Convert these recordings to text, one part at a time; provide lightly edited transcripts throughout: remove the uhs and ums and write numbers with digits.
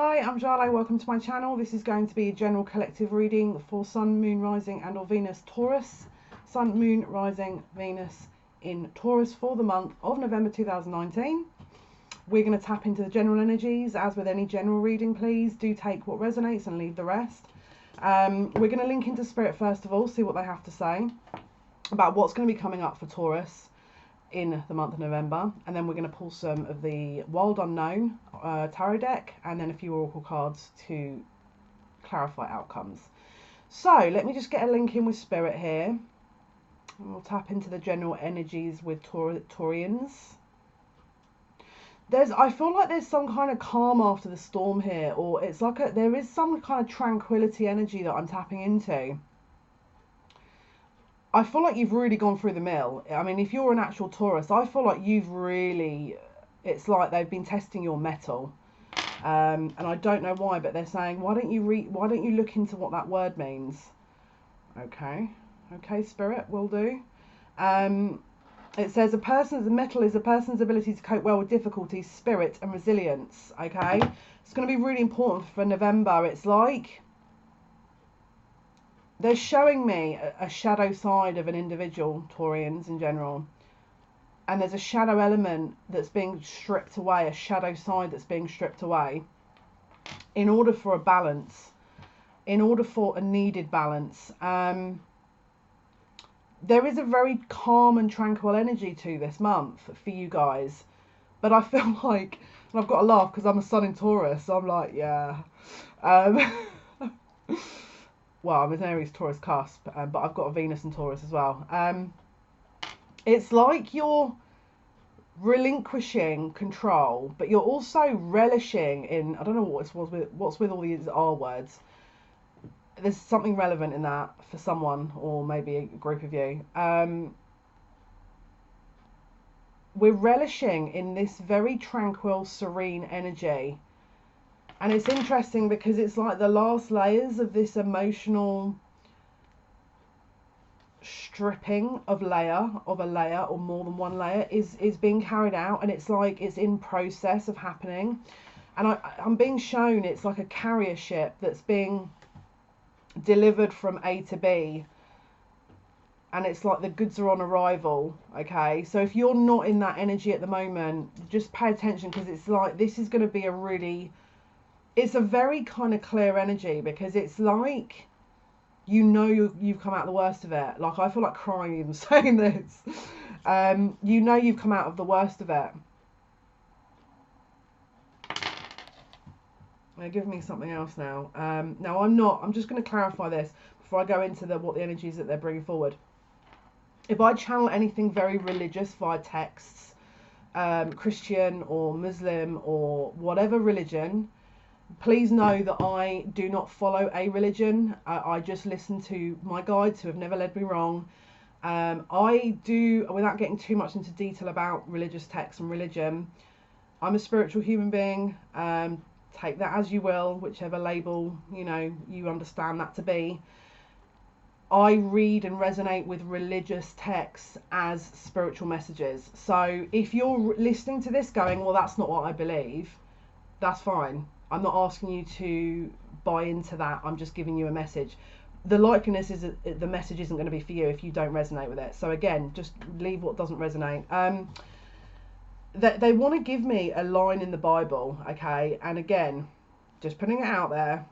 Hi, I'm Jale, welcome to my channel. This is going to be a general collective reading for Sun, Moon, Rising and or Venus Taurus. Sun, Moon, Rising, Venus in Taurus for the month of November 2019. We're going to tap into the general energies. As with any general reading, please do take what resonates and leave the rest. We're going to link into Spirit first of all, see what they have to say about what's going to be coming up for Taurus in the month of November, and then we're going to pull some of the Wild Unknown tarot deck and then a few oracle cards to clarify outcomes. So let me just get a link in with Spirit here, and we'll tap into the general energies with Taurians. I feel like there's some kind of calm after the storm here, or it's like there is some kind of tranquility energy that I'm tapping into. I feel like you've really gone through the mill. I mean, if you're an actual Taurus, I feel like you've really, it's like they've been testing your mettle. And I don't know why, but they're saying, why don't you look into what that word means? Okay, Spirit, will do. It says mettle is a person's ability to cope well with difficulties, spirit and resilience. Okay, it's going to be really important for November. It's like they're showing me a shadow side of an individual, Taurians in general. And there's a shadow element that's being stripped away, a shadow side that's being stripped away in order for a balance, in order for a needed balance. There is a very calm and tranquil energy to this month for you guys. But I feel like, and I've got to laugh because I'm a Sun in Taurus, so I'm like, yeah. Well, I'm an Aries Taurus cusp, but I've got a Venus and Taurus as well. It's like you're relinquishing control, but you're also relishing in, I don't know what's with all these R words. There's something relevant in that for someone, or maybe a group of you. We're relishing in this very tranquil, serene energy. And it's interesting because it's like the last layers of this emotional stripping of a layer or more than one layer is being carried out, and it's like it's in process of happening. And I'm being shown it's like a carrier ship that's being delivered from A to B, and it's like the goods are on arrival. Okay, so if you're not in that energy at the moment, just pay attention, because it's like this is going to be it's a very kind of clear energy, because it's like, you've come out the worst of it. Like, I feel like crying even saying this. You've come out of the worst of it. They're giving me something else now. Now I'm just going to clarify this before I go into what the energies that they're bringing forward. If I channel anything very religious via texts, Christian or Muslim or whatever religion, please know that I do not follow a religion. I just listen to my guides who have never led me wrong. I do, without getting too much into detail about religious texts and religion, I'm a spiritual human being. Take that as you will, whichever label you understand that to be. I read and resonate with religious texts as spiritual messages. So if you're listening to this going, well, that's not what I believe, that's fine. I'm not asking you to buy into that. I'm just giving you a message. The likeliness is that the message isn't going to be for you if you don't resonate with it. So again, just leave what doesn't resonate. They want to give me a line in the Bible, okay? And again, just putting it out there.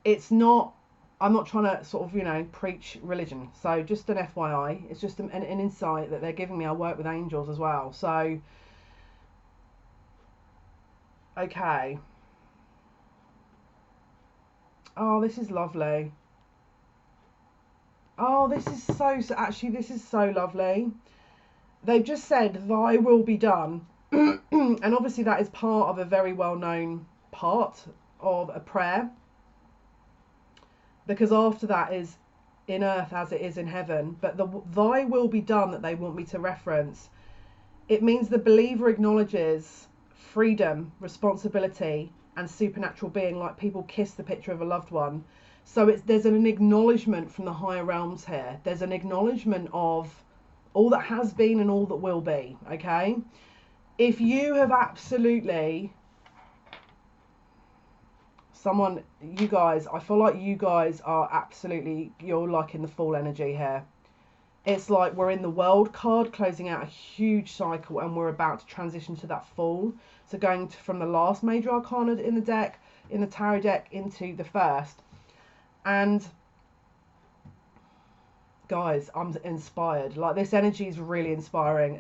I'm not trying to sort of, preach religion. So just an FYI. It's just an insight that they're giving me. I work with angels as well. So okay. Oh, this is lovely. Oh, this is this is so lovely. They've just said, thy will be done. And obviously that is part of a very well-known part of a prayer. Because after that is in earth as it is in heaven. But the thy will be done that they want me to reference, it means the believer acknowledges freedom, responsibility and supernatural being, like people kiss the picture of a loved one. So there's an acknowledgement from the higher realms here. There's an acknowledgement of all that has been and all that will be. Okay, if you have absolutely Someone, you guys, I feel like you guys are absolutely, you're like in the Fool energy here. It's like we're in the World card, closing out a huge cycle, and we're about to transition to that Fool. So going from the last major arcana in the deck, in the tarot deck, into the first. And guys, I'm inspired. Like, this energy is really inspiring.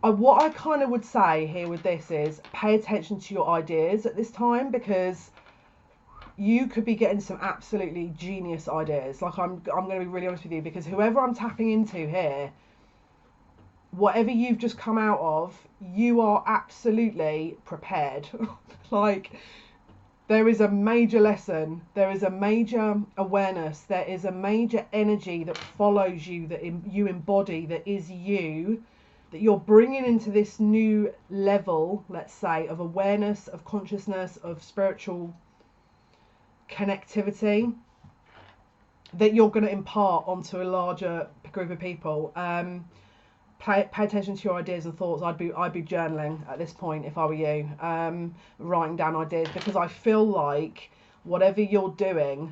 What I kind of would say here with this is pay attention to your ideas at this time, because you could be getting some absolutely genius ideas. Like, I'm going to be really honest with you, because whoever I'm tapping into here, whatever you've just come out of, you are absolutely prepared. Like, there is a major lesson, there is a major awareness, there is a major energy that follows you, that you embody, that is you, that you're bringing into this new level, let's say, of awareness, of consciousness, of spiritual connectivity, that you're going to impart onto a larger group of people. Pay attention to your ideas and thoughts. I'd be journaling at this point if I were you, writing down ideas, because I feel like whatever you're doing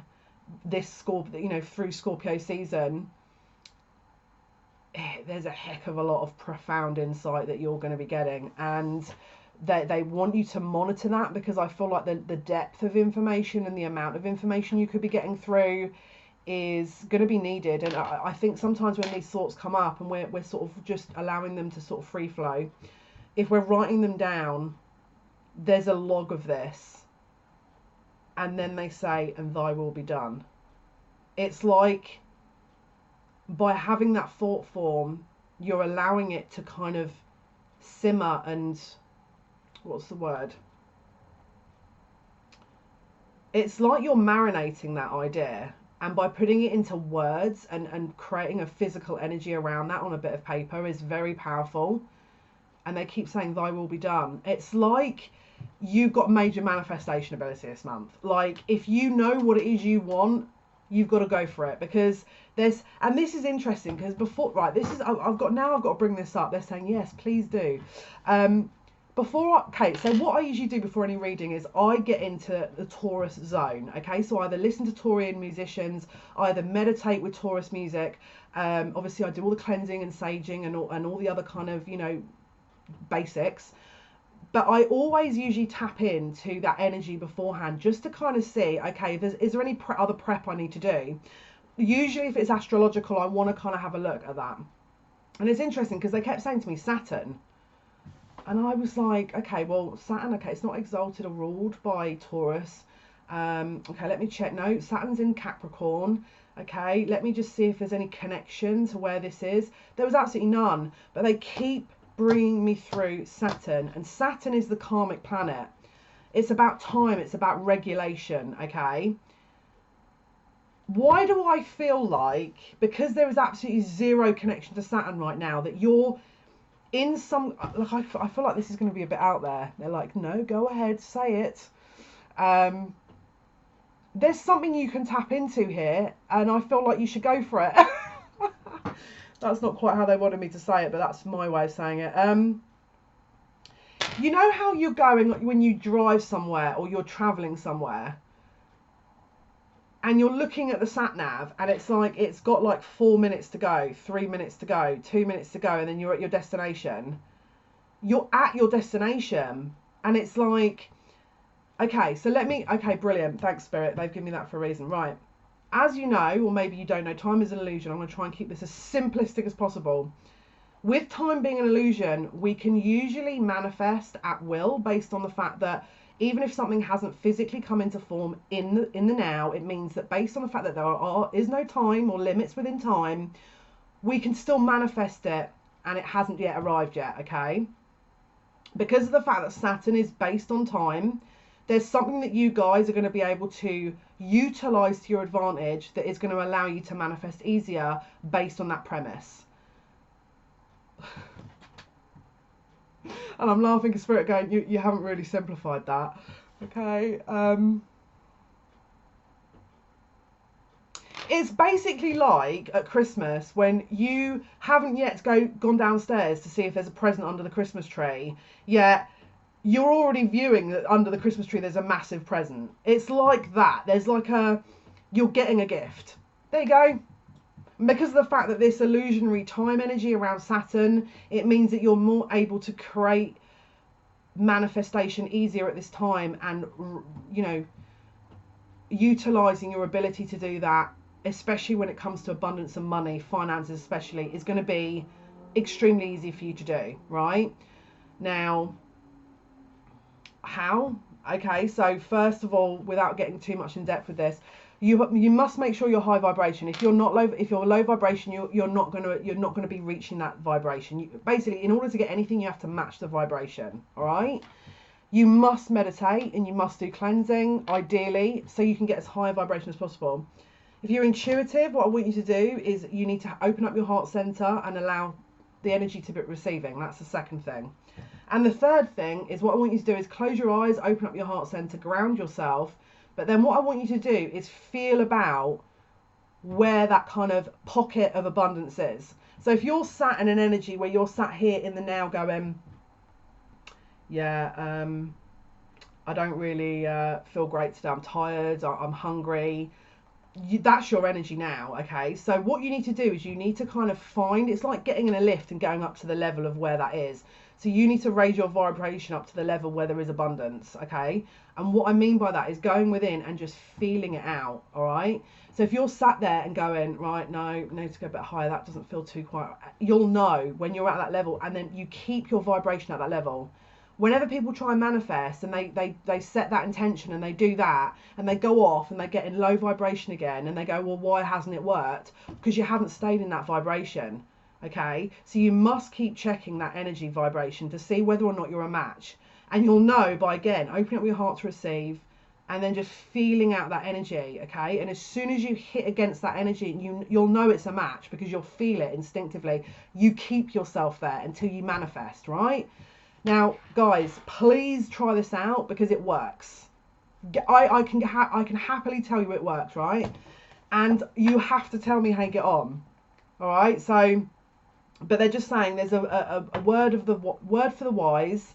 this through Scorpio season, there's a heck of a lot of profound insight that you're going to be getting, and they want you to monitor that, because I feel like the depth of information and the amount of information you could be getting through is going to be needed. And I think sometimes when these thoughts come up and we're sort of just allowing them to sort of free flow, if we're writing them down, there's a log of this, and then they say, and thy will be done. It's like, by having that thought form, you're allowing it to kind of simmer and, what's the word? It's like you're marinating that idea. And by putting it into words and creating a physical energy around that on a bit of paper is very powerful. And they keep saying, thy will be done. It's like you've got major manifestation ability this month. Like, if you know what it is you want, you've got to go for it. Because this is interesting, because before, right, this is, I've got to bring this up. They're saying, yes, please do. So what I usually do before any reading is I get into the Taurus zone. Okay, so I either listen to Taurian musicians, I either meditate with Taurus music. Obviously I do all the cleansing and saging and all the other kind of, basics. But I always usually tap into that energy beforehand, just to kind of see, okay, is there any other prep I need to do? Usually if it's astrological, I want to kind of have a look at that. And it's interesting because they kept saying to me, Saturn. And I was like, okay, well, Saturn, okay, it's not exalted or ruled by Taurus. Okay, let me check. No, Saturn's in Capricorn. Okay, let me just see if there's any connection to where this is. There was absolutely none. But they keep bringing me through Saturn. And Saturn is the karmic planet. It's about time. It's about regulation, okay? Why do I feel like, because there is absolutely zero connection to Saturn right now, that you're in some, like, I feel like this is going to be a bit out there. They're like, no, go ahead, say it. There's something you can tap into here, and I feel like you should go for it. That's not quite how they wanted me to say it, but that's my way of saying it. You know how you're going when you drive somewhere or you're traveling somewhere, and you're looking at the sat nav, and it's like, it's got like 4 minutes to go, 3 minutes to go, 2 minutes to go, and then you're at your destination. You're at your destination, and it's like, okay, so okay, brilliant, thanks Spirit, they've given me that for a reason. Right, as you know, or maybe you don't know, time is an illusion. I'm going to try and keep this as simplistic as possible. With time being an illusion, we can usually manifest at will, based on the fact that even if something hasn't physically come into form in the now, it means that based on the fact that there is no time or limits within time, we can still manifest it, and it hasn't yet arrived yet, okay? Because of the fact that Saturn is based on time, there's something that you guys are going to be able to utilize to your advantage that is going to allow you to manifest easier based on that premise. And I'm laughing because Spirit going, you haven't really simplified that. Okay. It's basically like at Christmas when you haven't yet gone downstairs to see if there's a present under the Christmas tree. Yet you're already viewing that under the Christmas tree there's a massive present. It's like that. There's like you're getting a gift. There you go. And because of the fact that this illusionary time energy around Saturn, it means that you're more able to create manifestation easier at this time, and you know, utilizing your ability to do that, especially when it comes to abundance and money, finances especially, is going to be extremely easy for you to do. Right now, how? Okay, so first of all, without getting too much in depth with this, you must make sure you're high vibration. If you're not low, if you're low vibration, you're not gonna be reaching that vibration. Basically, in order to get anything, you have to match the vibration. All right. You must meditate and you must do cleansing, ideally, so you can get as high a vibration as possible. If you're intuitive, what I want you to do is you need to open up your heart center and allow the energy to be receiving. That's the second thing. And the third thing is, what I want you to do is close your eyes, open up your heart center, ground yourself. But then what I want you to do is feel about where that kind of pocket of abundance is. So if you're sat in an energy where you're sat here in the now going, yeah, I don't really feel great today, I'm tired, I'm hungry, that's your energy now. Okay, so what you need to do is you need to kind of find, it's like getting in a lift and going up to the level of where that is. So you need to raise your vibration up to the level where there is abundance. Okay, and what I mean by that is going within and just feeling it out. All right, so if you're sat there and going, right, no, need to go a bit higher, that doesn't feel too quite, you'll know when you're at that level, and then you keep your vibration at that level. Whenever people try and manifest and they set that intention and they do that and they go off and they get in low vibration again and they go, well, why hasn't it worked? Because you haven't stayed in that vibration. Okay, so you must keep checking that energy vibration to see whether or not you're a match. And you'll know by, again, opening up your heart to receive and then just feeling out that energy. Okay, and as soon as you hit against that energy, you'll know it's a match because you'll feel it instinctively. You keep yourself there until you manifest, right? Now, guys, please try this out because it works. I can happily tell you it works, right? And you have to tell me how you get on. All right, so, but they're just saying there's a word for the wise.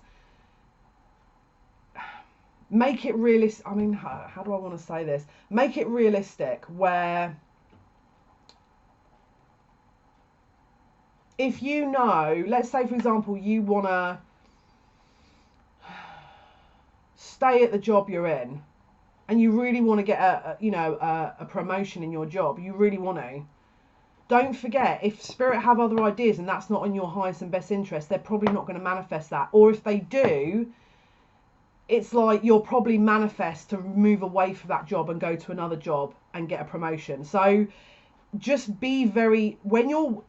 Make it realistic. I mean, how do I want to say this? Make it realistic, where if you know, let's say for example, you want to stay at the job you're in and you really want to get a promotion in your job, you really want to, don't forget, if spirit have other ideas and that's not in your highest and best interest, they're probably not going to manifest that. Or if they do, it's like you'll probably manifest to move away from that job and go to another job and get a promotion. So just be very, when you're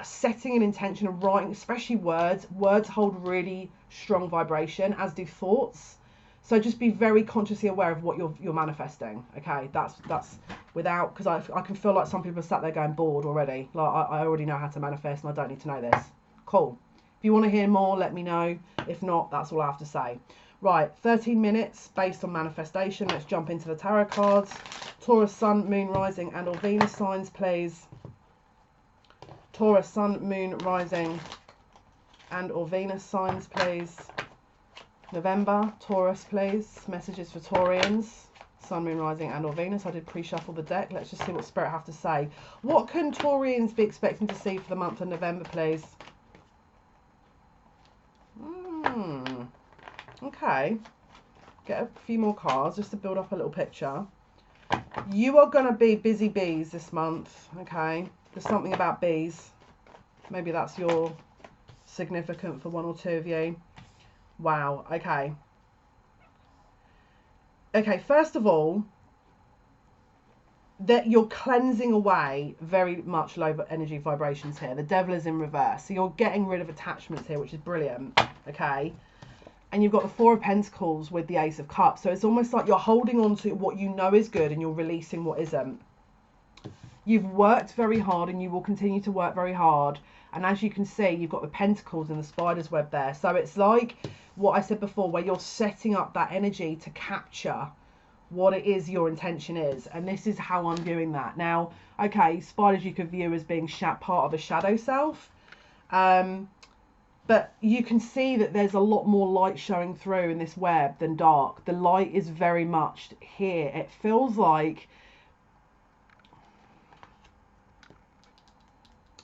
setting an intention and writing, especially words hold really strong vibration, as do thoughts. So just be very consciously aware of what you're manifesting. Okay, that's without, because I can feel like some people are sat there going bored already. Like I already know how to manifest and I don't need to know this. Cool. If you want to hear more, let me know. If not, that's all I have to say. Right, 13 minutes based on manifestation. Let's jump into the tarot cards. Taurus, Sun, Moon, Rising, and or Venus signs, please. Taurus, Sun, Moon, Rising, and or Venus signs, please. November, Taurus, please. Messages for Taurians. Sun, Moon, Rising, and or Venus. I did pre-shuffle the deck. Let's just see what Spirit have to say. What can Taurians be expecting to see for the month of November, please? Okay. Get a few more cards just to build up a little picture. You are going to be busy bees this month, okay? There's something about bees. Maybe that's your significant for one or two of you. Wow, okay. Okay, first of all, that you're cleansing away very much low energy vibrations here. The devil is in reverse. So you're getting rid of attachments here, which is brilliant, okay? And you've got the Four of Pentacles with the Ace of Cups. So it's almost like you're holding on to what you know is good and you're releasing what isn't. You've worked very hard and you will continue to work very hard. And as you can see, you've got the Pentacles and the Spider's Web there. So it's like what I said before, where you're setting up that energy to capture what it is your intention is. And this is how I'm viewing that. Now, okay, spiders you could view as being part of a shadow self. But you can see that there's a lot more light showing through in this web than dark. The light is very much here. It feels like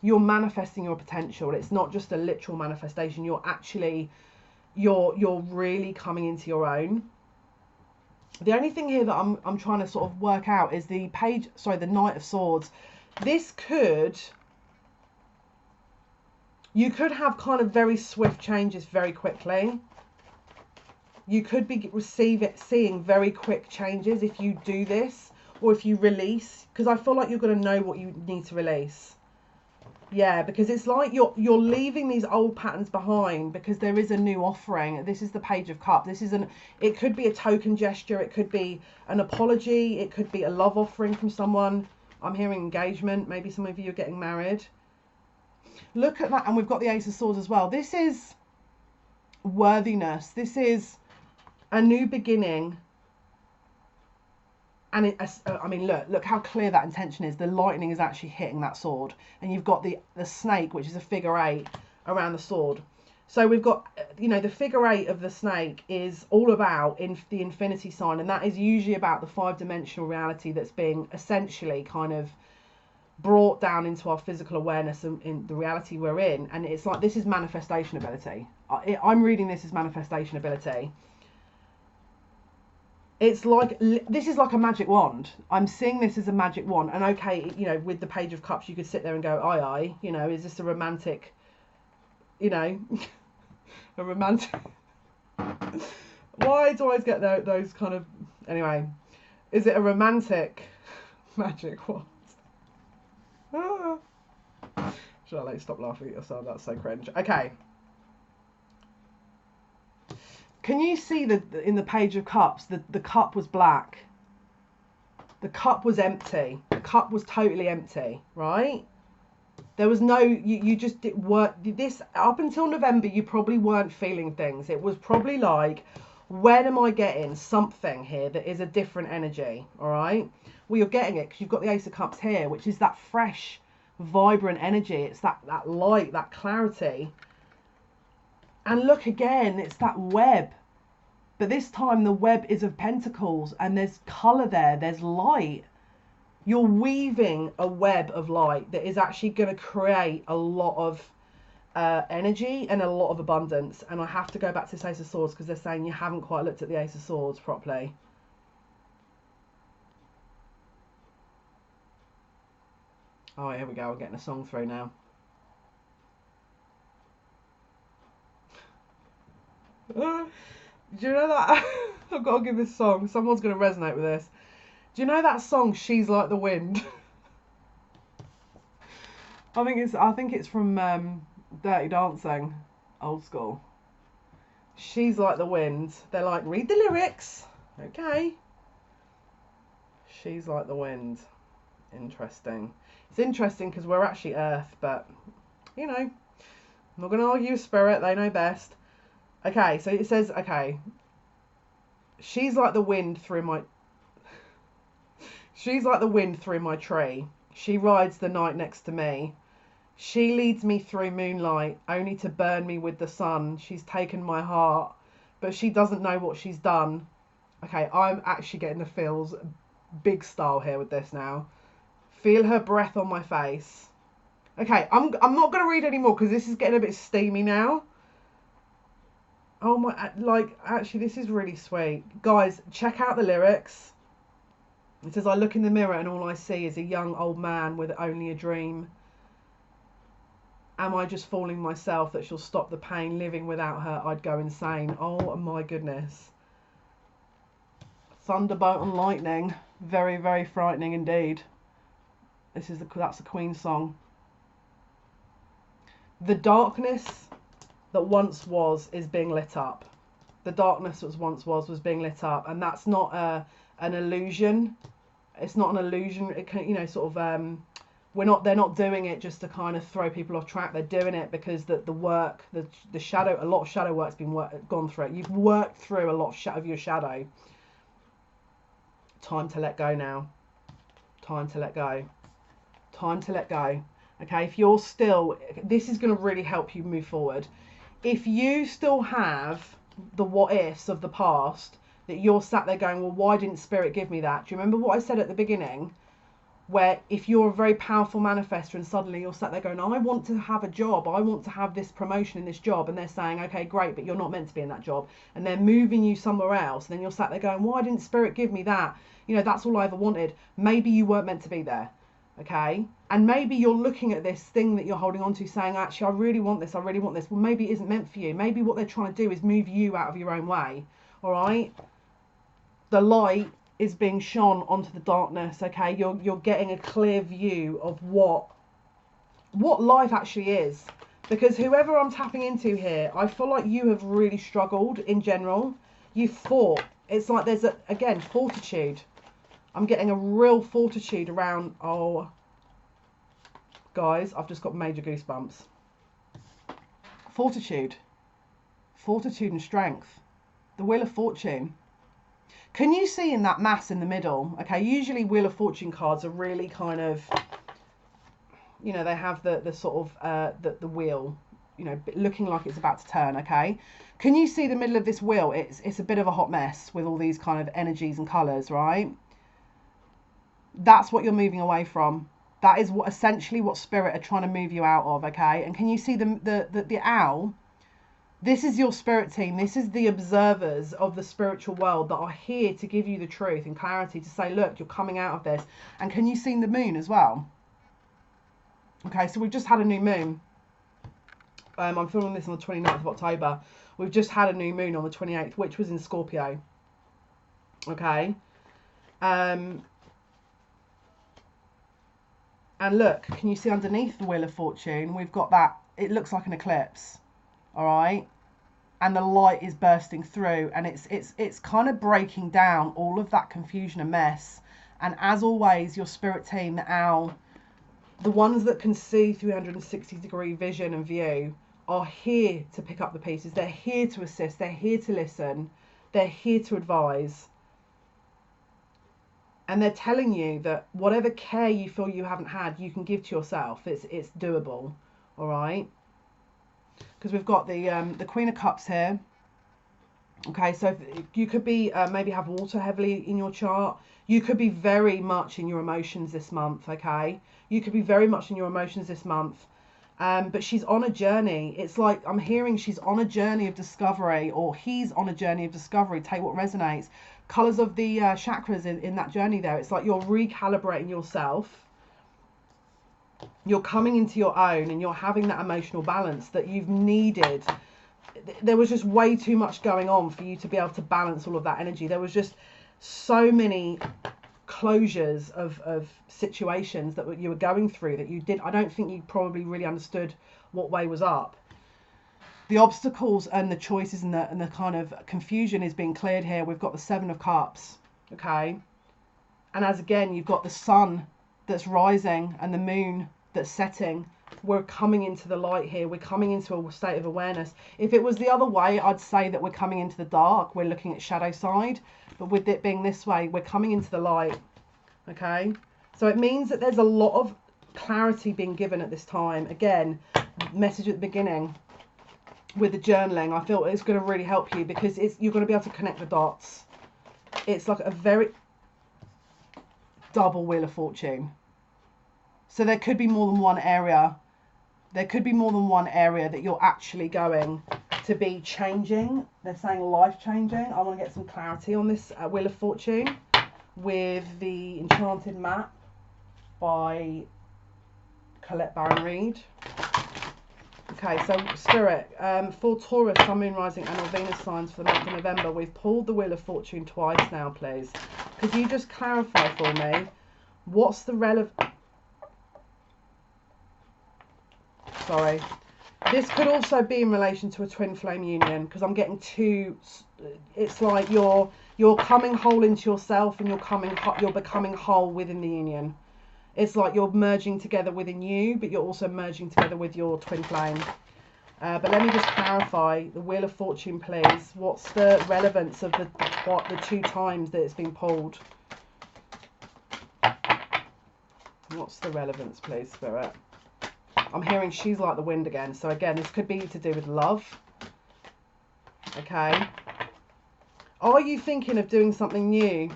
you're manifesting your potential. It's not just a literal manifestation. You're actually, you're really coming into your own. The only thing here that I'm trying to sort of work out is the page, sorry, the Knight of Swords. This could, you could have kind of very swift changes very quickly. You could be seeing very quick changes if you do this, or if you release, because I feel like you're going to know what you need to release. Yeah, because it's like you're leaving these old patterns behind, because there is a new offering. This is the Page of Cups. This is it could be a token gesture, it could be an apology, it could be a love offering from someone. I'm hearing engagement. Maybe some of you are getting married. Look at that, and we've got the Ace of Swords as well. This is worthiness. This is a new beginning. And I mean, look how clear that intention is. The lightning is actually hitting that sword, and you've got the snake, which is a figure 8 around the sword. So we've got, you know, the figure 8 of the snake is all about the infinity sign, and that is usually about the 5-dimensional reality that's being essentially kind of brought down into our physical awareness and in the reality we're in. And it's like, this is manifestation ability. I'm reading this as manifestation ability. It's like, this is like a magic wand. I'm seeing this as a magic wand. And okay, you know, with the Page of Cups, you could sit there and go, aye, you know, is this a romantic, you know, a romantic... Why do I always get those kind of... Anyway, is it a romantic magic wand? Should I stop laughing at yourself? That's so cringe. Okay. Can you see in the Page of Cups, the cup was black. The cup was empty. The cup was totally empty, right? There was no, you just this, up until November, you probably weren't feeling things. It was probably like, when am I getting something here that is a different energy, all right? Well, you're getting it because you've got the Ace of Cups here, which is that fresh, vibrant energy. It's that light, that clarity. And look again, it's that web. But this time the web is of pentacles, and there's colour there, there's light. You're weaving a web of light that is actually going to create a lot of energy and a lot of abundance. And I have to go back to this Ace of Swords, because they're saying you haven't quite looked at the Ace of Swords properly. Oh, here we go, we're getting a song through now. Do you know that? I've got to give this song. Someone's going to resonate with this. Do you know that song, She's Like the Wind? I think it's from Dirty Dancing, old school. She's Like the Wind. They're like, read the lyrics. Okay. She's like the wind. Interesting. It's interesting because we're actually Earth, but, you know, I'm not going to argue with Spirit. They know best. Okay, so it says, okay, she's like the wind through my... She's like the wind through my tree. She rides the night next to me. She leads me through moonlight, only to burn me with the sun. She's taken my heart, but she doesn't know what she's done. Okay, I'm actually getting the feels big style here with this now. Feel her breath on my face. Okay, I'm not going to read anymore because this is getting a bit steamy now. Oh my, like, actually, this is really sweet. Guys, check out the lyrics. It says, I look in the mirror and all I see is a young old man with only a dream. Am I just fooling myself that she'll stop the pain? Living without her, I'd go insane. Oh my goodness. Thunderbolt and lightning. Very, very frightening indeed. That's a Queen song. The darkness that once was is being lit up. The darkness that once was being lit up, and that's not an illusion. It's not an illusion. It can, you know, sort of they're not doing it just to kind of throw people off track. They're doing it because the work, the shadow, a lot of shadow work's been gone through it. You've worked through a lot of your shadow. Time to let go now. Time to let go. Time to let go. Okay, if you're still, this is going to really help you move forward. if you still have the what ifs of the past, that you're sat there going, well, why didn't Spirit give me that? Do you remember what I said at the beginning? Where if you're a very powerful manifestor and suddenly you're sat there going, I want to have a job, I want to have this promotion in this job, and they're saying, okay, great, but you're not meant to be in that job, and they're moving you somewhere else, and then you're sat there going, why didn't Spirit give me that? You know, that's all I ever wanted. Maybe you weren't meant to be there, okay? And maybe you're looking at this thing that you're holding on to saying, actually, I really want this, I really want this. Well, maybe it isn't meant for you. Maybe what they're trying to do is move you out of your own way, all right? The light is being shone onto the darkness, okay? You're getting a clear view of what life actually is. Because whoever I'm tapping into here, I feel like you have really struggled in general. You fought. It's like there's again fortitude. I'm getting a real fortitude around. Oh, guys, I've just got major goosebumps. Fortitude and strength. The Wheel of Fortune. Can you see in that mass in the middle? Okay, usually Wheel of Fortune cards are really kind of, you know, they have the sort of the wheel, you know, looking like it's about to turn. Okay, can you see the middle of this wheel? It's a bit of a hot mess with all these kind of energies and colours, right? That's what you're moving away from. That is what essentially what Spirit are trying to move you out of. Okay, and can you see the owl? This is your spirit team. This is the observers of the spiritual world that are here to give you the truth and clarity, to say, look, you're coming out of this. And can you see the moon as well? Okay, so we've just had a new moon. I'm filming this on the 29th of October. We've just had a new moon on the 28th, which was in Scorpio. Okay. And look, can you see underneath the Wheel of Fortune? We've got that, it looks like an eclipse. All right, and the light is bursting through, and it's kind of breaking down all of that confusion and mess. And as always, your spirit team, the owl, the ones that can see 360-degree vision and view, are here to pick up the pieces. They're here to assist. They're here to listen. They're here to advise. And they're telling you that whatever care you feel you haven't had, you can give to yourself. It's doable. All right. Because we've got the Queen of Cups here. Okay, so you could be maybe have water heavily in your chart. You could be very much in your emotions this month. Okay, you could be very much in your emotions this month. But she's on a journey. It's like I'm hearing she's on a journey of discovery, or he's on a journey of discovery. Take what resonates. Colors of the chakras in that journey there. It's like you're recalibrating yourself. You're coming into your own, and you're having that emotional balance that you've needed. There was just way too much going on for you to be able to balance all of that energy. There was just so many closures of situations that you were going through that you did. I don't think you probably really understood what way was up. The obstacles and the choices and the kind of confusion is being cleared here. We've got the Seven of Cups, okay? And as again, you've got the sun that's rising and the moon that's setting. We're coming into the light here. We're coming into a state of awareness. If it was the other way, I'd say that we're coming into the dark. We're looking at shadow side. But with it being this way, we're coming into the light. Okay? So it means that there's a lot of clarity being given at this time. Again, message at the beginning with the journaling, I feel it's going to really help you, because you're going to be able to connect the dots. It's like a very double Wheel of Fortune. So there could be more than one area. There could be more than one area that you're actually going to be changing. They're saying life changing. I want to get some clarity on this Wheel of Fortune with the Enchanted Map by Colette Baron Reid. Okay, so Spirit, for Taurus, Sun, Moon, Rising and or Venus signs for the month of November, we've pulled the Wheel of Fortune twice now, please. Could you just clarify for me, what's the Sorry. This could also be in relation to a twin flame union, because I'm getting two. It's like you're coming whole into yourself, and you're becoming whole within the union. It's like you're merging together within you, but you're also merging together with your twin flame. But let me just clarify the Wheel of Fortune, please. What's the relevance of the two times that it's been pulled? What's the relevance, please, Spirit? I'm hearing she's like the wind again. So again, this could be to do with love. okay? Are you thinking of doing something new?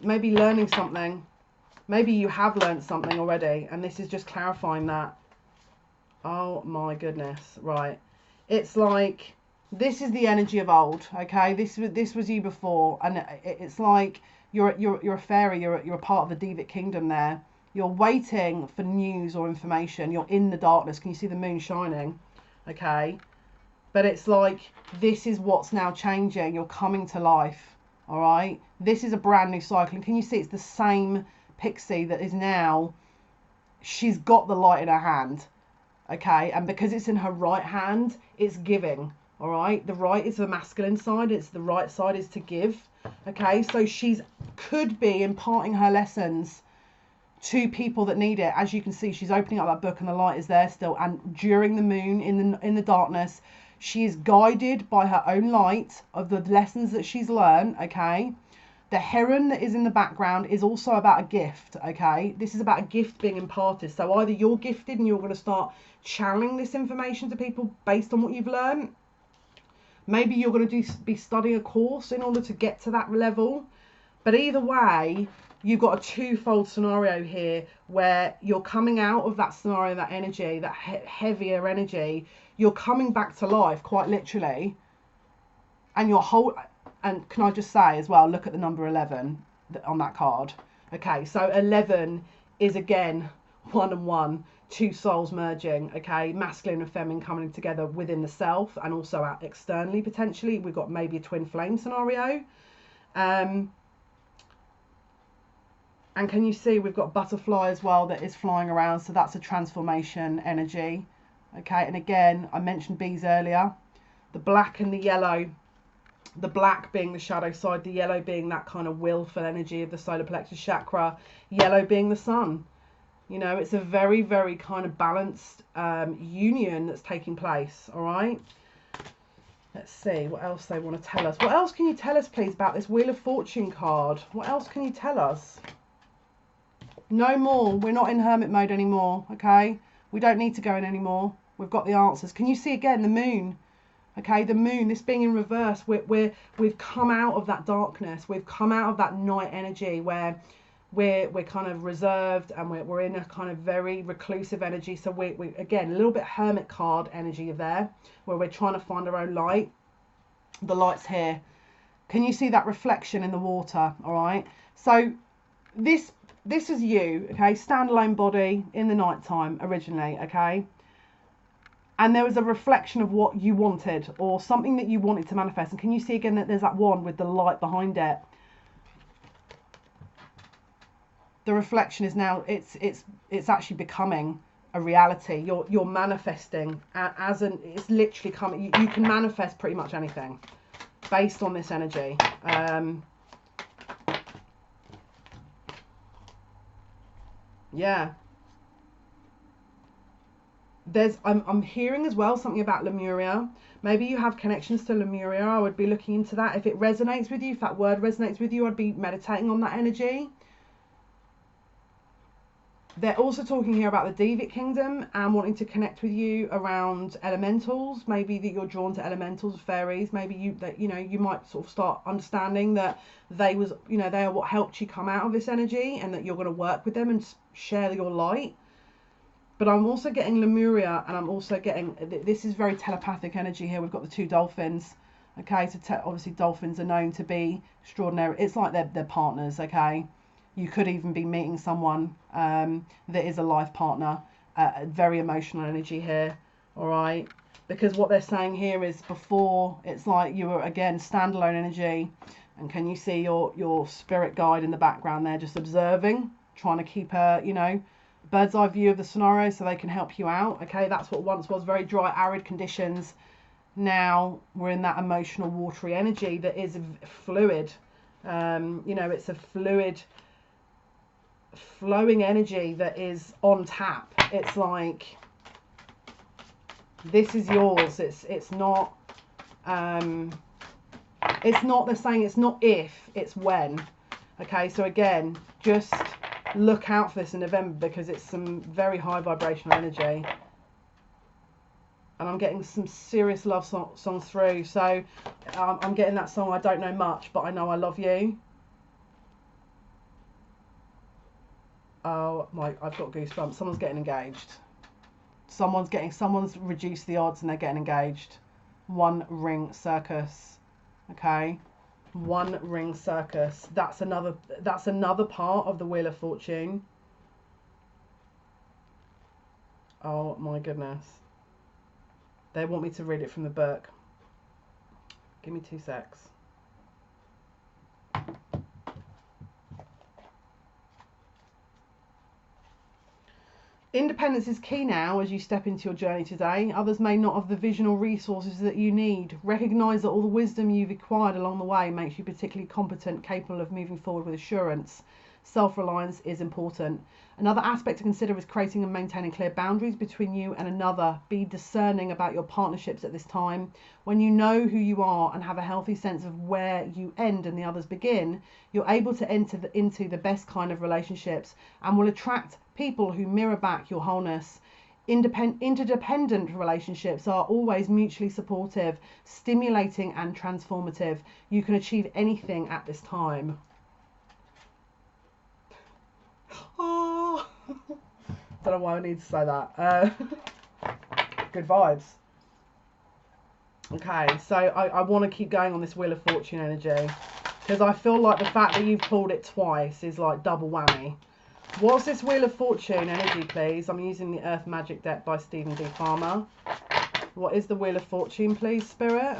Maybe learning something. Maybe you have learned something already, and this is just clarifying that. Oh my goodness, right. It's like, this is the energy of old, okay? This was you before, and it's like you're a fairy, you're a part of the Devic kingdom there. You're waiting for news or information. You're in the darkness. Can you see the moon shining? Okay. But it's like, this is what's now changing. You're coming to life, all right? This is a brand new cycle. And can you see it's the same pixie that is now, she's got the light in her hand, okay? And because it's in her right hand, it's giving, all right? The right is the masculine side. It's the right side is to give, okay? So she's could be imparting her lessons to people that need it. As you can see, she's opening up that book and the light is there still. And during the moon, in the darkness, she is guided by her own light of the lessons that she's learned, okay? The heron that is in the background is also about a gift, okay? This is about a gift being imparted. So either you're gifted and you're going to start channeling this information to people based on what you've learned. Maybe you're going to be studying a course in order to get to that level. But either way, you've got a twofold scenario here where you're coming out of that scenario, that energy, that heavier energy. You're coming back to life, quite literally. And your whole, and can I just say as well, look at the number 11 on that card. Okay, so 11 is again 1 and 1, two souls merging, okay? Masculine and feminine coming together within the self and also out externally, potentially. We've got maybe a twin flame scenario. And can you see we've got butterfly as well that is flying around. So that's a transformation energy. Okay, and again, I mentioned bees earlier. The black and the yellow. The black being the shadow side. The yellow being that kind of willful energy of the solar plexus chakra. Yellow being the sun. You know, it's a very, very kind of balanced union that's taking place. All right. Let's see what else they want to tell us. What else can you tell us, please, about this Wheel of Fortune card? What else can you tell us? No more. We're not in hermit mode anymore, okay? We don't need to go in anymore. We've got the answers. Can you see again the moon? Okay, the moon, this being in reverse, we've come out of that darkness. We've come out of that night energy where we're kind of reserved and we're in a kind of very reclusive energy. So we again, a little bit hermit card energy there, where we're trying to find our own light. The light's here. Can you see that reflection in the water? All right. So this is you, okay, standalone body in the nighttime originally, okay, and there was a reflection of what you wanted or something that you wanted to manifest. And can you see again that there's that one with the light behind it? The reflection is now it's actually becoming a reality. You're manifesting as an, it's literally coming. You can manifest pretty much anything based on this energy. Yeah. I'm hearing as well something about Lemuria. Maybe you have connections to Lemuria. I would be looking into that. If it resonates with you, if that word resonates with you, I'd be meditating on that energy. They're also talking here about the Devic kingdom and wanting to connect with you around elementals. Maybe that you're drawn to elementals, fairies. Maybe you might sort of start understanding that they are what helped you come out of this energy, and that you're going to work with them and share your light. But I'm also getting Lemuria, and I'm also getting, this is very telepathic energy here. We've got the two dolphins. Okay, so obviously dolphins are known to be extraordinary. It's like they're partners, okay? You could even be meeting someone that is a life partner. Very emotional energy here, all right? Because what they're saying here is before, it's like you were, again, standalone energy. And can you see your spirit guide in the background there, just observing, trying to keep a, bird's eye view of the scenario so they can help you out. Okay, that's what once was very dry, arid conditions. Now we're in that emotional, watery energy that is fluid. It's a fluid, flowing energy that is on tap. It's like, this is yours. It's not. They're saying it's not if, it's when. Okay, so again, just look out for this in November, because it's some very high vibrational energy. And I'm getting some serious love songs through. So I'm getting that song, I don't know much, but I know I love you. Oh my, I've got goosebumps. Someone's getting engaged. Someone's reduced the odds and they're getting engaged. One ring circus. Okay. One ring circus. That's another part of the Wheel of Fortune. Oh my goodness. They want me to read it from the book. Give me 2 secs. Independence is key now as you step into your journey today. Others may not have the vision or resources that you need. Recognise that all the wisdom you've acquired along the way makes you particularly competent, capable of moving forward with assurance. Self-reliance is important. Another aspect to consider is creating and maintaining clear boundaries between you and another. Be discerning about your partnerships at this time. When you know who you are and have a healthy sense of where you end and the others begin, you're able to enter into the best kind of relationships and will attract people who mirror back your wholeness. Interdependent relationships are always mutually supportive, stimulating and transformative. You can achieve anything at this time. Oh, don't know why I need to say that. Good vibes. Okay, so I want to keep going on this Wheel of Fortune energy because I feel like the fact that you've pulled it twice is like double whammy. What's this Wheel of Fortune energy, please? I'm using the Earth Magic deck by Stephen D. Farmer. What is the Wheel of Fortune, please, Spirit?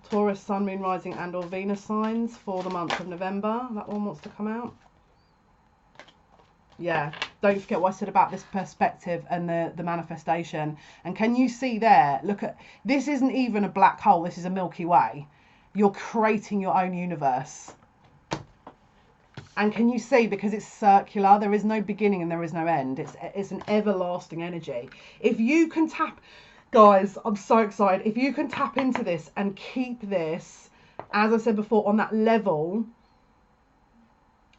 Taurus, Sun, Moon, Rising and or Venus signs for the month of November. That one wants to come out. Yeah, don't forget what I said about this perspective and the manifestation. And can you see there, look at, this isn't even a black hole, this is a Milky Way. You're creating your own universe. And can you see, because it's circular, there is no beginning and there is no end. It's an everlasting energy. If you can tap, guys, I'm so excited. If you can tap into this and keep this, as I said before, on that level,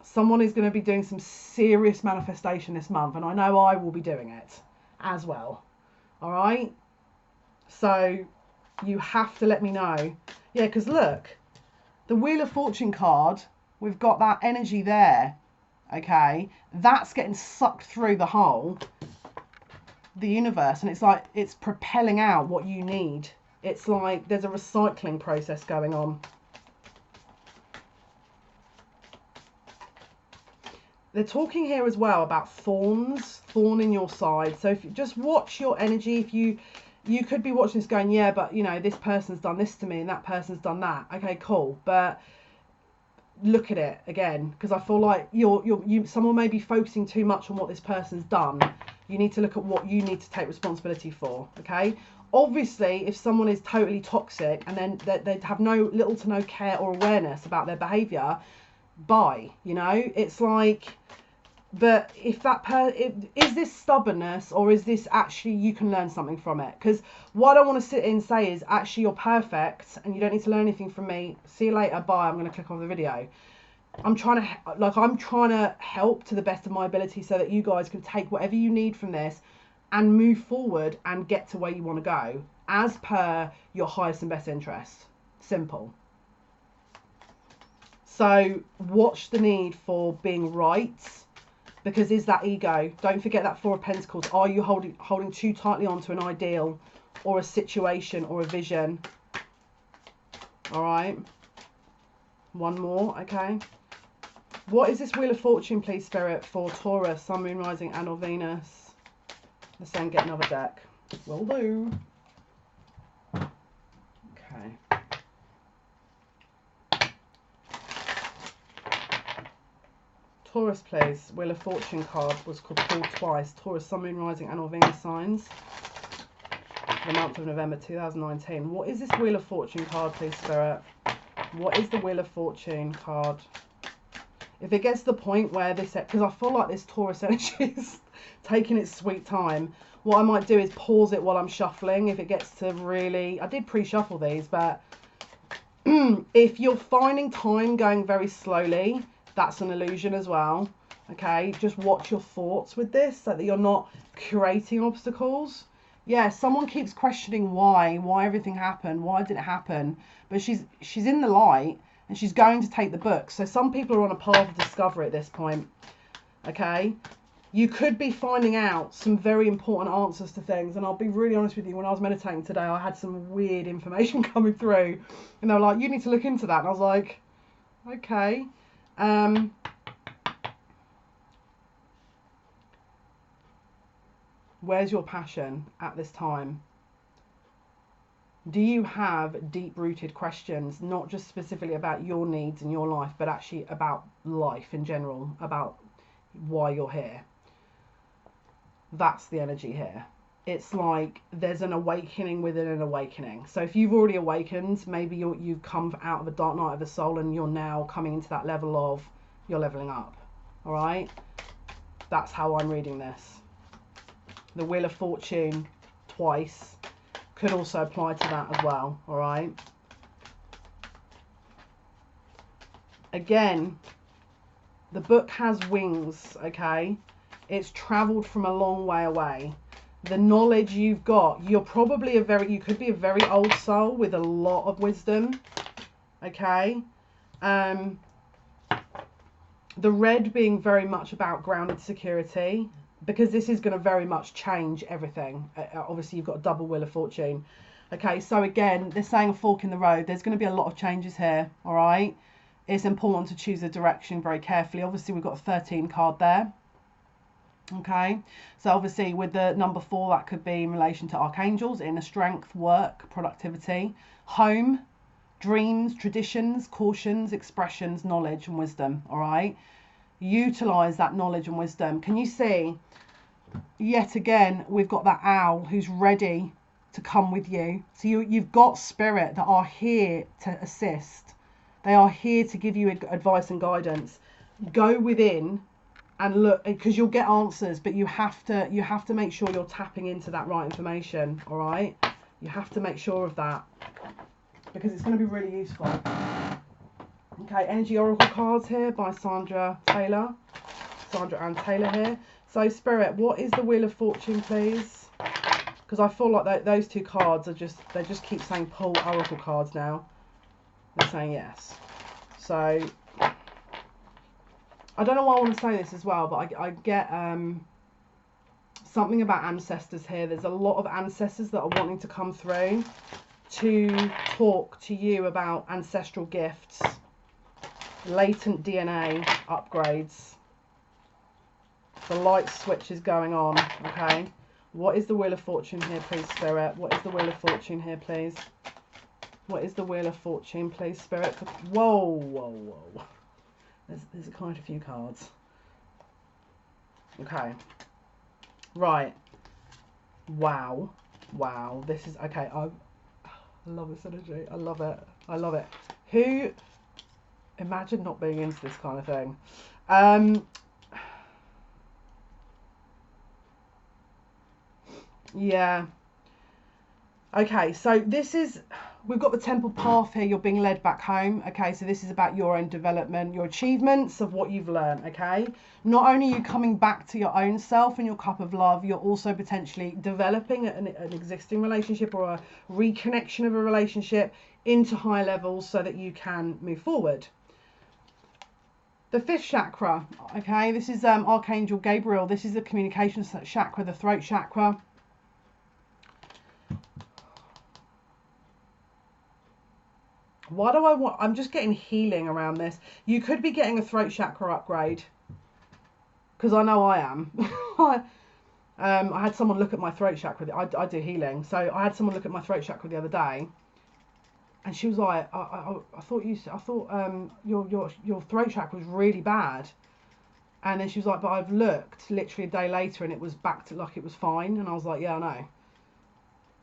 someone is going to be doing some serious manifestation this month. And I know I will be doing it as well. All right? So you have to let me know. Yeah, because look, the Wheel of Fortune card, we've got that energy there, okay? That's getting sucked through the hole, the universe, and it's like it's propelling out what you need. It's like there's a recycling process going on. They're talking here as well about thorn in your side. So if you just watch your energy, if you could be watching this going, yeah, but you know, this person's done this to me and that person's done that. Okay, cool. But look at it again, because I feel like someone may be focusing too much on what this person's done. You need to look at what you need to take responsibility for. Okay, obviously if someone is totally toxic and then they have little to no care or awareness about their behavior, bye, you know, it's like, but if is this stubbornness or is this actually you can learn something from it? Because what I want to sit in and say is actually you're perfect and you don't need to learn anything from me. See you later, bye. I'm going to click on the video. I'm trying to help to the best of my ability so that you guys can take whatever you need from this and move forward and get to where you want to go as per your highest and best interest. Simple. So watch the need for being right, because is that ego? Don't forget that Four of Pentacles. Are you holding too tightly onto an ideal or a situation or a vision? All right. One more, okay. What is this Wheel of Fortune, please, Spirit, for Taurus, Sun, Moon, Rising and or Venus? Let's then get another deck. Will do. Okay. Taurus, please. Wheel of Fortune card was pulled twice. Taurus, Sun, Moon, Rising and or Venus signs for the month of November 2019. What is this Wheel of Fortune card, please, Spirit? What is the Wheel of Fortune card? If it gets to the point where this, because I feel like this Taurus energy is taking its sweet time, what I might do is pause it while I'm shuffling. If it gets to really, I did pre-shuffle these, but if you're finding time going very slowly, that's an illusion as well. Okay, just watch your thoughts with this so that you're not creating obstacles. Yeah, someone keeps questioning why everything happened, why did it happen? But she's in the light and she's going to take the book. So some people are on a path of discovery at this point. Okay? You could be finding out some very important answers to things. And I'll be really honest with you, when I was meditating today, I had some weird information coming through. And they were like, you need to look into that. And I was like, okay. Where's your passion at this time? Do you have deep-rooted questions, not just specifically about your needs and your life, but actually about life in general, about why you're here? That's the energy here. It's like there's an awakening within an awakening. So if you've already awakened, maybe you've come out of a dark night of the soul and you're now coming into that level of, you're leveling up. All right? That's how I'm reading this. The Wheel of Fortune twice could also apply to that as well. All right? Again, the book has wings, okay? It's traveled from a long way away. The knowledge you've got, you could be a very old soul with a lot of wisdom, okay? The red being very much about grounded security, because this is going to very much change everything. Obviously, you've got a double Wheel of Fortune. Okay, so again, they're saying a fork in the road. There's going to be a lot of changes here, all right? It's important to choose a direction very carefully. Obviously, we've got a 13 card there. Okay, so obviously with the number 4, that could be in relation to archangels, inner strength, work, productivity, home, dreams, traditions, cautions, expressions, knowledge and wisdom, all right? Utilize that knowledge and wisdom. Can you see, yet again, we've got that owl who's ready to come with you. So you've got spirit that are here to assist. They are here to give you advice and guidance. Go within and look, because you'll get answers, but you have to make sure you're tapping into that right information, all right? You have to make sure of that, because it's going to be really useful. Okay, Energy Oracle cards here by Sandra Ann Taylor here. So Spirit, what is the Wheel of Fortune, please? Because I feel like those 2 cards they just keep saying pull Oracle cards now. They're saying yes. So I don't know why I want to say this as well, but I get something about ancestors here. There's a lot of ancestors that are wanting to come through to talk to you about ancestral gifts, latent DNA upgrades. The light switch is going on, okay? What is the Wheel of Fortune here, please, Spirit? What is the Wheel of Fortune here, please? What is the Wheel of Fortune, please, Spirit? Whoa, whoa, whoa. There's quite a few cards. Okay. Right. Wow. Wow. This is... Okay, I love this energy. I love it. I love it. Who... Imagine not being into this kind of thing. Yeah. Okay, so this is... We've got the temple path here. You're being led back home. Okay, so this is about your own development, your achievements of what you've learned. Okay, not only are you coming back to your own self and your cup of love, you're also potentially developing an existing relationship or a reconnection of a relationship into higher levels so that you can move forward. The 5th chakra. Okay, this is Archangel Gabriel. This is the communication chakra, the throat chakra. Why do I want... I'm just getting healing around this. You could be getting a throat chakra upgrade. Because I know I am. I had someone look at my throat chakra. I do healing. So I had someone look at my throat chakra the other day. And she was like, I thought your throat chakra was really bad. And then she was like, but I've looked literally a day later and it was back to like it was fine. And I was like, yeah, I know.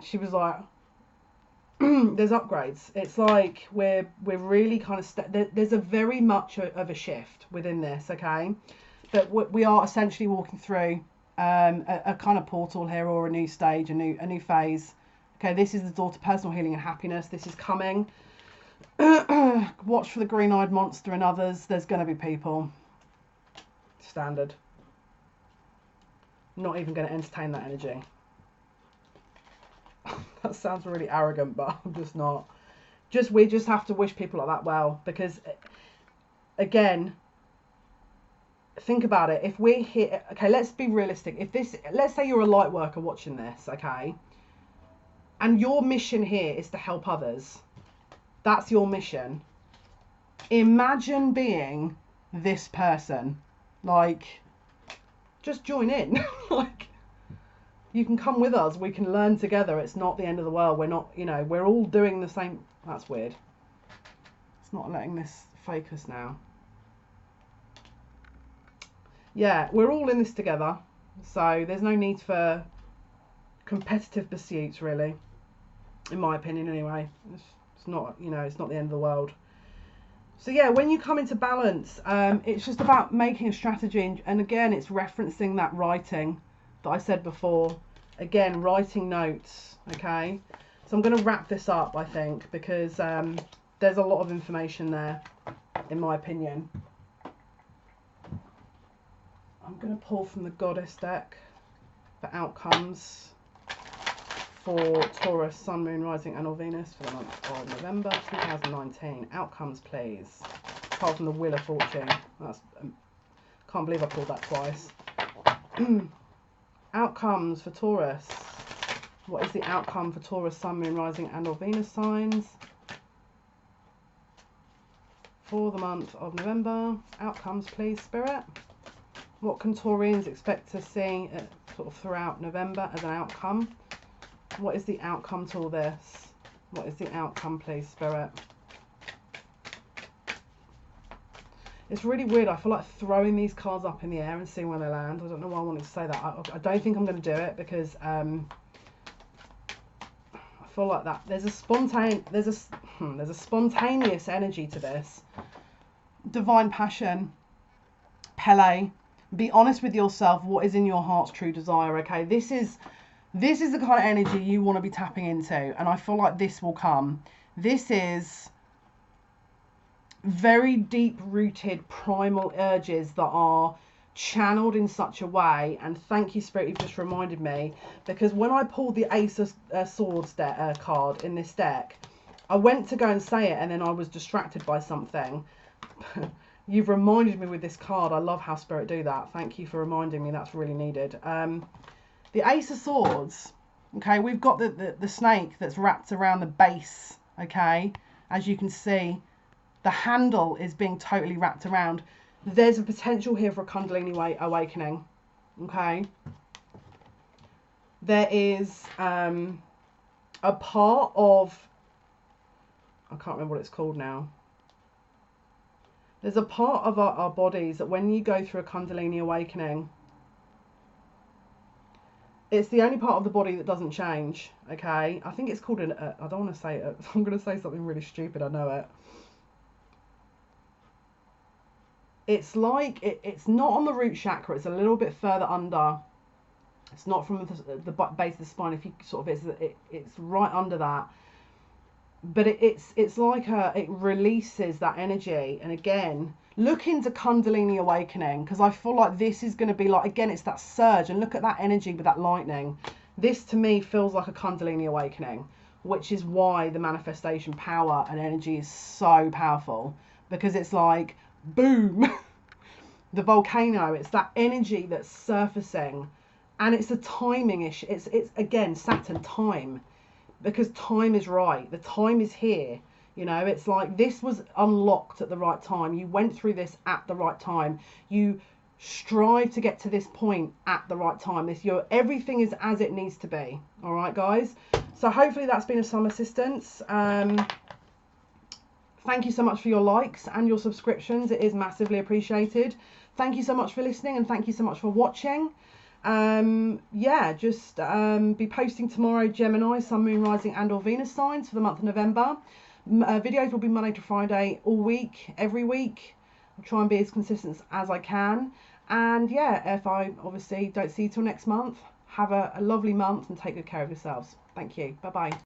She was like... There's upgrades. It's like we're really kind of there's a very much of a shift within this, okay? But we are essentially walking through a kind of portal here, or a new stage, a new phase. Okay, this is the door to personal healing and happiness. This is coming. Watch for the green-eyed monster and others. There's going to be people. Standard. Not even going to entertain that energy. That sounds really arrogant, but I'm just not. We just have to wish people like that well, because again, think about it. If we're here, okay, let's be realistic. Let's say you're a light worker watching this, okay, and your mission here is to help others. That's your mission. Imagine being this person. Like, just join in. Like, you can come with us. We can learn together. It's not the end of the world. We're not, we're all doing the same. That's weird. It's not letting this focus now. Yeah, we're all in this together. So there's no need for competitive pursuits, really. In my opinion, anyway. It's not, it's not the end of the world. So yeah, when you come into balance, it's just about making a strategy. And again, it's referencing that writing that I said before. Again, writing notes, okay? So I'm going to wrap this up, I think, because there's a lot of information there, in my opinion. I'm going to pull from the Goddess deck for outcomes for Taurus, Sun, Moon, Rising and or Venus for the month of November 2019. Outcomes, please. Apart from the Wheel of Fortune. Can't believe I pulled that twice. Outcomes for Taurus. What is the outcome for Taurus, Sun, Moon, Rising and or Venus signs for the month of November? Outcomes, please, Spirit. What can Taurians expect to see sort of throughout November as an outcome? What is the outcome to all this? What is the outcome, please, Spirit? It's really weird. I feel like throwing these cards up in the air and seeing where they land. I don't know why I wanted to say that. I don't think I'm going to do it because I feel like that there's a spontaneous energy to this. Divine passion. Pele. Be honest with yourself. What is in your heart's true desire? Okay, this is the kind of energy you want to be tapping into, and I feel like this will come. This is very deep-rooted primal urges that are channeled in such a way, and thank you, Spirit, you've just reminded me, because when I pulled the Ace of Swords card in this deck, I went to go and say it, and then I was distracted by something. You've reminded me with this card. I love how Spirit do that. Thank you for reminding me. That's really needed. The Ace of Swords, okay, we've got the snake that's wrapped around the base, okay, as you can see, the handle is being totally wrapped around. There's a potential here for a Kundalini awakening, okay. There is a part of, I can't remember what it's called now. There's a part of our bodies that when you go through a Kundalini awakening, it's the only part of the body that doesn't change, okay? I think it's called I don't want to say it. I'm going to say something really stupid, I know it. It's like, it's not on the root chakra. It's a little bit further under. It's not from the base of the spine. If you sort of, it's right under that. But it's like it releases that energy. And again, look into Kundalini awakening, because I feel like this is going to be like, again, it's that surge, and look at that energy with that lightning. This to me feels like a Kundalini awakening, which is why the manifestation power and energy is so powerful, because it's like boom. The volcano, it's that energy that's surfacing, and it's a timing issue. It's again Saturn, time, because time is right. The time is here. It's like this was unlocked at the right time. You went through this at the right time. You strive to get to this point at the right time. Everything is as it needs to be. All right, guys. So hopefully that's been of some assistance. Thank you so much for your likes and your subscriptions. It is massively appreciated. Thank you so much for listening, and thank you so much for watching. Yeah, just be posting tomorrow Gemini, Sun, Moon, Rising and or Venus signs for the month of November. Videos will be Monday to Friday all week, every week. I'll try and be as consistent as I can. And yeah, if I obviously don't see you till next month, have a lovely month and take good care of yourselves. Thank you. Bye bye.